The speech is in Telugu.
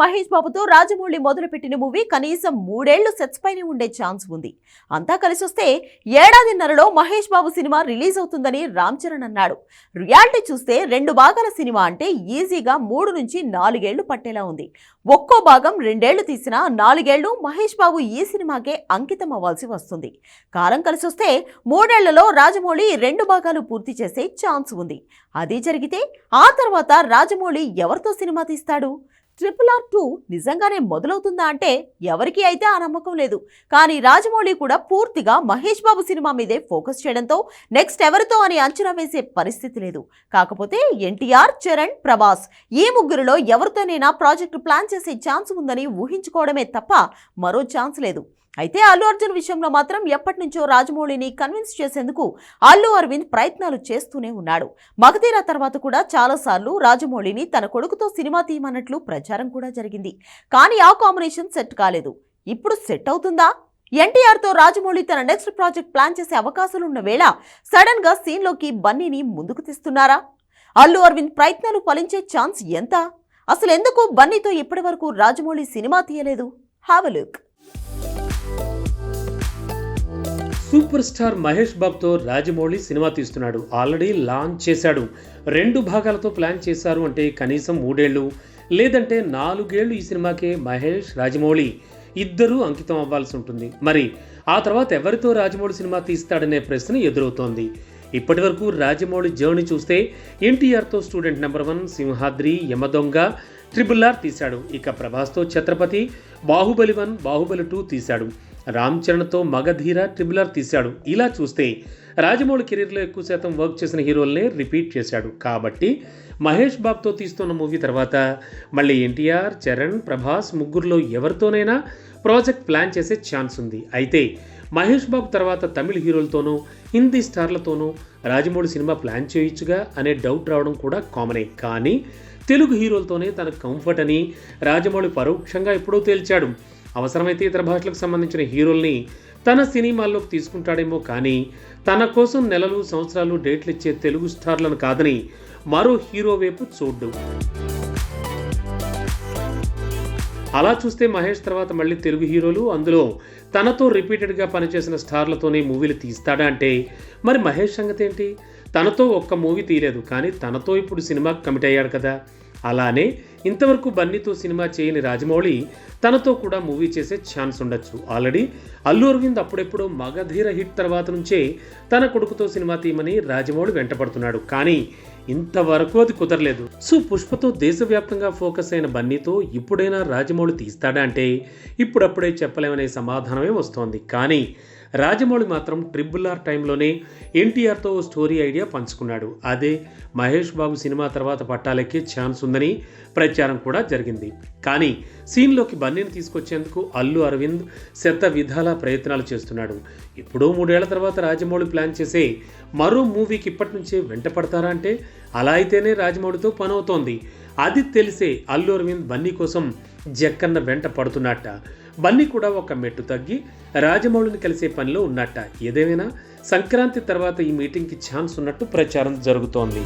మహేష్ బాబుతో రాజమౌళి మొదలుపెట్టిన మూవీ కనీసం 3 ఏళ్లు సెట్స్ పైనే ఉండే ఛాన్స్ ఉంది. అంతా కలిసొస్తే ఏడాదిన్నరలో మహేష్ బాబు సినిమా రిలీజ్ అవుతుందని రామ్ చరణ్ అన్నాడు. రియాలిటీ చూస్తే 2 భాగాల సినిమా అంటే ఈజీగా 3 నుంచి 4 ఏళ్లు పట్టేలా ఉంది. ఒక్కో భాగం 2 ఏళ్లు తీసినా 4 ఏళ్లు మహేష్ బాబు ఈ సినిమాకే అంకితం అవ్వాల్సి వస్తుంది. కాలం కలిసొస్తే 3 ఏళ్లలో రాజమౌళి 2 భాగాలు పూర్తి చేసే ఛాన్స్ ఉంది. అది జరిగితే ఆ తర్వాత రాజమౌళి ఎవరితో సినిమా తీస్తాడు? RRR 2 నిజంగానే మొదలవుతుందా అంటే ఎవరికి అయితే ఆ నమ్మకం లేదు. కానీ రాజమౌళి కూడా పూర్తిగా మహేష్ బాబు సినిమా మీదే ఫోకస్ చేయడంతో నెక్స్ట్ ఎవరితో అని అంచనా వేసే పరిస్థితి లేదు. కాకపోతే ఎన్టీఆర్, చరణ్, ప్రభాస్ ఈ ముగ్గురులో ఎవరితోనైనా ప్రాజెక్టు ప్లాన్ చేసే ఛాన్స్ ఉందని ఊహించుకోవడమే తప్ప మరో ఛాన్స్ లేదు. అయితే అల్లు అర్జున్ విషయంలో మాత్రం ఎప్పటి నుంచో రాజమౌళిని కన్విన్స్ చేసేందుకు అల్లు అరవింద్ ప్రయత్నాలు చేస్తూనే ఉన్నాడు. మగధీర తర్వాత కూడా చాలాసార్లు రాజమౌళిని తన కొడుకుతో సినిమా తీయమన్నట్లు ప్రచారం కూడా జరిగింది. కానీ ఆ కాంబినేషన్ సెట్ కాలేదు. ఇప్పుడు సెట్ అవుతుందా? ఎన్టీఆర్తో రాజమౌళి తన నెక్స్ట్ ప్రాజెక్ట్ ప్లాన్ చేసే అవకాశాలున్న వేళ సడన్ గా సీన్లోకి బన్నీని ముందుకు తీస్తున్నారా? అల్లు అరవింద్ ప్రయత్నాలు ఫలించే ఛాన్స్ ఎంత? అసలు ఎందుకు బన్నీతో ఇప్పటి వరకు రాజమౌళి సినిమా తీయలేదు? Have a look. Super star Mahesh బాబుతో రాజమౌళి సినిమా తీస్తున్నాడు. ఆల్రెడీ లాంచ్ చేశాడు. 2 భాగాలతో ప్లాన్ చేశారు అంటే కనీసం 3 ఏళ్ళు లేదంటే 4 ఏళ్ళు ఈ సినిమాకే మహేష్, రాజమౌళి ఇద్దరూ అంకితం అవ్వాల్సి ఉంటుంది. మరి ఆ తర్వాత ఎవరితో రాజమౌళి సినిమా తీస్తాడనే ప్రశ్న ఎదురవుతోంది. ఇప్పటి వరకు రాజమౌళి జర్నీ చూస్తే ఎన్టీఆర్తో student number 1, Simhadri, Yamadonga, RRR తీశాడు. ఇక ప్రభాస్తో ఛత్రపతి, బాహుబలి 1, బాహుబలి 2 తీశాడు. రామ్ చరణ్తో మగధీర, RRR తీశాడు. ఇలా చూస్తే రాజమౌళి కెరీర్లో ఎక్కువ శాతం వర్క్ చేసిన హీరోలనే రిపీట్ చేశాడు. కాబట్టి మహేష్ బాబుతో తీస్తున్న మూవీ తర్వాత మళ్ళీ ఎన్టీఆర్, చరణ్, ప్రభాస్ ముగ్గురులో ఎవరితోనైనా ప్రాజెక్ట్ ప్లాన్ చేసే ఛాన్స్ ఉంది. అయితే మహేష్ బాబు తర్వాత తమిళ హీరోలతోనూ, హిందీ స్టార్లతోనూ రాజమౌళి సినిమా ప్లాన్ చేయొచ్చుగా అనే డౌట్ రావడం కూడా కామనే. కానీ తెలుగు హీరోలతోనే తనకు కంఫర్ట్ అని రాజమౌళి పరోక్షంగా ఎప్పుడో తేల్చాడు. అవసరమైతే ఇతర భాషలకు సంబంధించిన హీరోల్ని తన సినిమాల్లోకి తీసుకుంటాడేమో కానీ తన కోసం నెలలు, సంవత్సరాలు డేట్లు ఇచ్చే తెలుగు స్టార్లను కాదని మరో హీరో వైపు చూడ్డు. అలా చూస్తే మహేష్ తర్వాత మళ్ళీ తెలుగు హీరోలు, అందులో తనతో రిపీటెడ్గా పనిచేసిన స్టార్లతోనే మూవీలు తీస్తాడా అంటే మరి మహేష్ సంగతి ఏంటి? తనతో ఒక్క మూవీ తీయలేదు, కానీ తనతో ఇప్పుడు సినిమాకి కమిట్ అయ్యాడు కదా. అలానే ఇంతవరకు బన్నీతో సినిమా చేయని రాజమౌళి తనతో కూడా మూవీ చేసే ఛాన్స్ ఉండొచ్చు. ఆల్రెడీ అల్లు అరవింద్ అప్పుడెప్పుడో మగధీర హిట్ తర్వాత నుంచే తన కొడుకుతో సినిమా తీయమని రాజమౌళి వెంటపడుతున్నాడు. కానీ ఇంతవరకు అది కుదరలేదు. సో పుష్పతో దేశవ్యాప్తంగా ఫోకస్ అయిన బన్నీతో ఇప్పుడైనా రాజమౌళి తీస్తాడా అంటే ఇప్పుడప్పుడే చెప్పలేమనే సమాధానమే వస్తోంది. కానీ రాజమౌళి మాత్రం RRR టైంలోనే ఎన్టీఆర్తో స్టోరీ ఐడియా పంచుకున్నాడు. అదే మహేష్ బాబు సినిమా తర్వాత పట్టాలెక్కే ఛాన్స్ ఉందని ప్రచారం కూడా జరిగింది. కానీ సీన్లోకి బన్నీని తీసుకొచ్చేందుకు అల్లు అరవింద్ శత విధాల ప్రయత్నాలు చేస్తున్నాడు. ఇప్పుడో 3 ఏళ్ల తర్వాత రాజమౌళి ప్లాన్ చేసే మరో మూవీకి ఇప్పటి నుంచే వెంట పడతారా అంటే అలా అయితేనే రాజమౌళితో పని అవుతోంది. అది తెలిసే అల్లు అరవింద్ బన్నీ కోసం జక్కన్న వెంట పడుతున్నట్ట. బన్నీ కూడా ఒక మెట్టు తగ్గి రాజమౌళిని కలిసే పనిలో ఉన్నట్ట. ఏదేమైనా సంక్రాంతి తర్వాత ఈ మీటింగ్కి ఛాన్స్ ఉన్నట్టు ప్రచారం జరుగుతోంది.